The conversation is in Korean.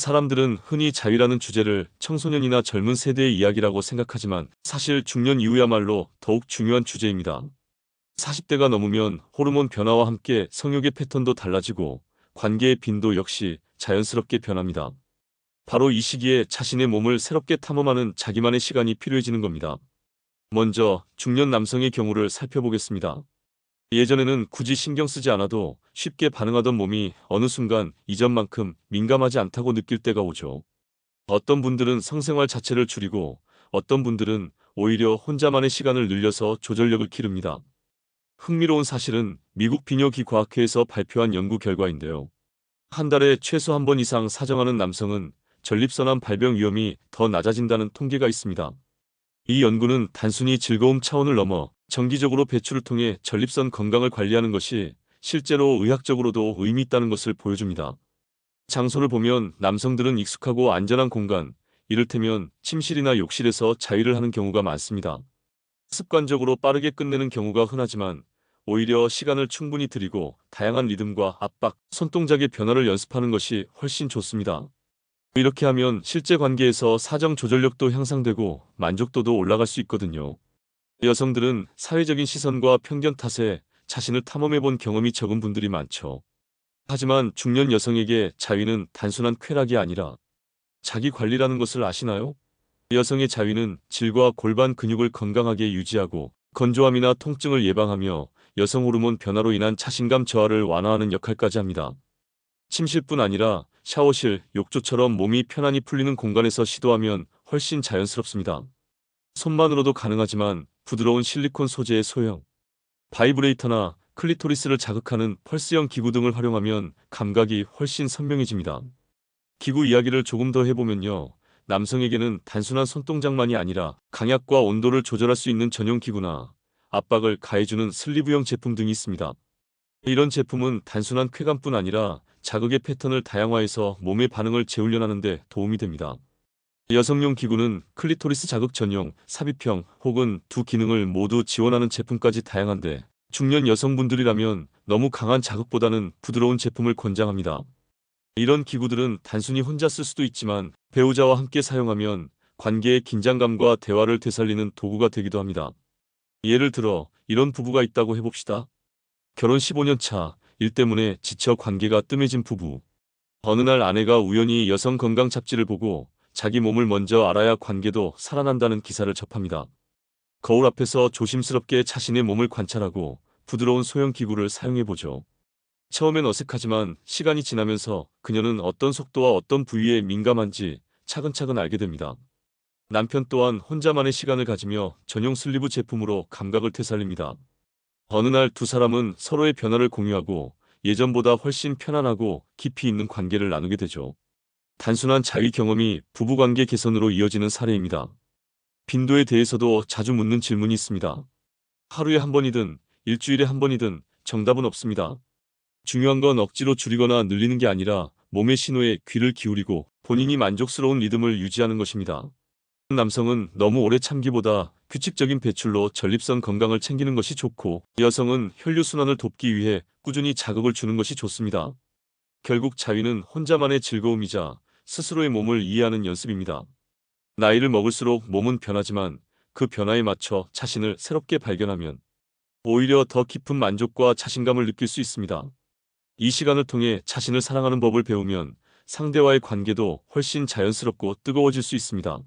사람들은 흔히 자유라는 주제를 청소년이나 젊은 세대의 이야기라고 생각하지만 사실 중년 이후야말로 더욱 중요한 주제입니다. 40대가 넘으면 호르몬 변화와 함께 성욕의 패턴도 달라지고 관계의 빈도 역시 자연스럽게 변합니다. 바로 이 시기에 자신의 몸을 새롭게 탐험하는 자기만의 시간이 필요해지는 겁니다. 먼저 중년 남성의 경우를 살펴보겠습니다. 예전에는 굳이 신경 쓰지 않아도 쉽게 반응하던 몸이 어느 순간 이전만큼 민감하지 않다고 느낄 때가 오죠. 어떤 분들은 성생활 자체를 줄이고 어떤 분들은 오히려 혼자만의 시간을 늘려서 조절력을 기릅니다. 흥미로운 사실은 미국 비뇨기과학회에서 발표한 연구 결과인데요. 한 달에 최소 한 번 이상 사정하는 남성은 전립선암 발병 위험이 더 낮아진다는 통계가 있습니다. 이 연구는 단순히 즐거움 차원을 넘어 정기적으로 배출을 통해 전립선 건강을 관리하는 것이 실제로 의학적으로도 의미 있다는 것을 보여줍니다. 장소를 보면 남성들은 익숙하고 안전한 공간, 이를테면 침실이나 욕실에서 자위를 하는 경우가 많습니다. 습관적으로 빠르게 끝내는 경우가 흔하지만 오히려 시간을 충분히 들이고 다양한 리듬과 압박, 손동작의 변화를 연습하는 것이 훨씬 좋습니다. 이렇게 하면 실제 관계에서 사정 조절력도 향상되고 만족도도 올라갈 수 있거든요. 여성들은 사회적인 시선과 편견 탓에 자신을 탐험해본 경험이 적은 분들이 많죠. 하지만 중년 여성에게 자위는 단순한 쾌락이 아니라 자기 관리라는 것을 아시나요? 여성의 자위는 질과 골반 근육을 건강하게 유지하고 건조함이나 통증을 예방하며 여성 호르몬 변화로 인한 자신감 저하를 완화하는 역할까지 합니다. 침실뿐 아니라 샤워실, 욕조처럼 몸이 편안히 풀리는 공간에서 시도하면 훨씬 자연스럽습니다. 손만으로도 가능하지만 부드러운 실리콘 소재의 소형, 바이브레이터나 클리토리스를 자극하는 펄스형 기구 등을 활용하면 감각이 훨씬 선명해집니다. 기구 이야기를 조금 더 해보면요. 남성에게는 단순한 손동작만이 아니라 강약과 온도를 조절할 수 있는 전용 기구나 압박을 가해주는 슬리브형 제품 등이 있습니다. 이런 제품은 단순한 쾌감뿐 아니라 자극의 패턴을 다양화해서 몸의 반응을 재훈련하는 데 도움이 됩니다. 여성용 기구는 클리토리스 자극 전용, 삽입형 혹은 두 기능을 모두 지원하는 제품까지 다양한데 중년 여성분들이라면 너무 강한 자극보다는 부드러운 제품을 권장합니다. 이런 기구들은 단순히 혼자 쓸 수도 있지만 배우자와 함께 사용하면 관계의 긴장감과 대화를 되살리는 도구가 되기도 합니다. 예를 들어 이런 부부가 있다고 해봅시다. 결혼 15년 차, 일 때문에 지쳐 관계가 뜸해진 부부. 어느 날 아내가 우연히 여성 건강 잡지를 보고 자기 몸을 먼저 알아야 관계도 살아난다는 기사를 접합니다. 거울 앞에서 조심스럽게 자신의 몸을 관찰하고 부드러운 소형 기구를 사용해보죠. 처음엔 어색하지만 시간이 지나면서 그녀는 어떤 속도와 어떤 부위에 민감한지 차근차근 알게 됩니다. 남편 또한 혼자만의 시간을 가지며 전용 슬리브 제품으로 감각을 되살립니다. 어느 날 두 사람은 서로의 변화를 공유하고 예전보다 훨씬 편안하고 깊이 있는 관계를 나누게 되죠. 단순한 자위 경험이 부부관계 개선으로 이어지는 사례입니다. 빈도에 대해서도 자주 묻는 질문이 있습니다. 하루에 한 번이든 일주일에 한 번이든 정답은 없습니다. 중요한 건 억지로 줄이거나 늘리는 게 아니라 몸의 신호에 귀를 기울이고 본인이 만족스러운 리듬을 유지하는 것입니다. 남성은 너무 오래 참기보다 규칙적인 배출로 전립선 건강을 챙기는 것이 좋고 여성은 혈류순환을 돕기 위해 꾸준히 자극을 주는 것이 좋습니다. 결국 자위는 혼자만의 즐거움이자 스스로의 몸을 이해하는 연습입니다. 나이를 먹을수록 몸은 변하지만 그 변화에 맞춰 자신을 새롭게 발견하면 오히려 더 깊은 만족과 자신감을 느낄 수 있습니다. 이 시간을 통해 자신을 사랑하는 법을 배우면 상대와의 관계도 훨씬 자연스럽고 뜨거워질 수 있습니다.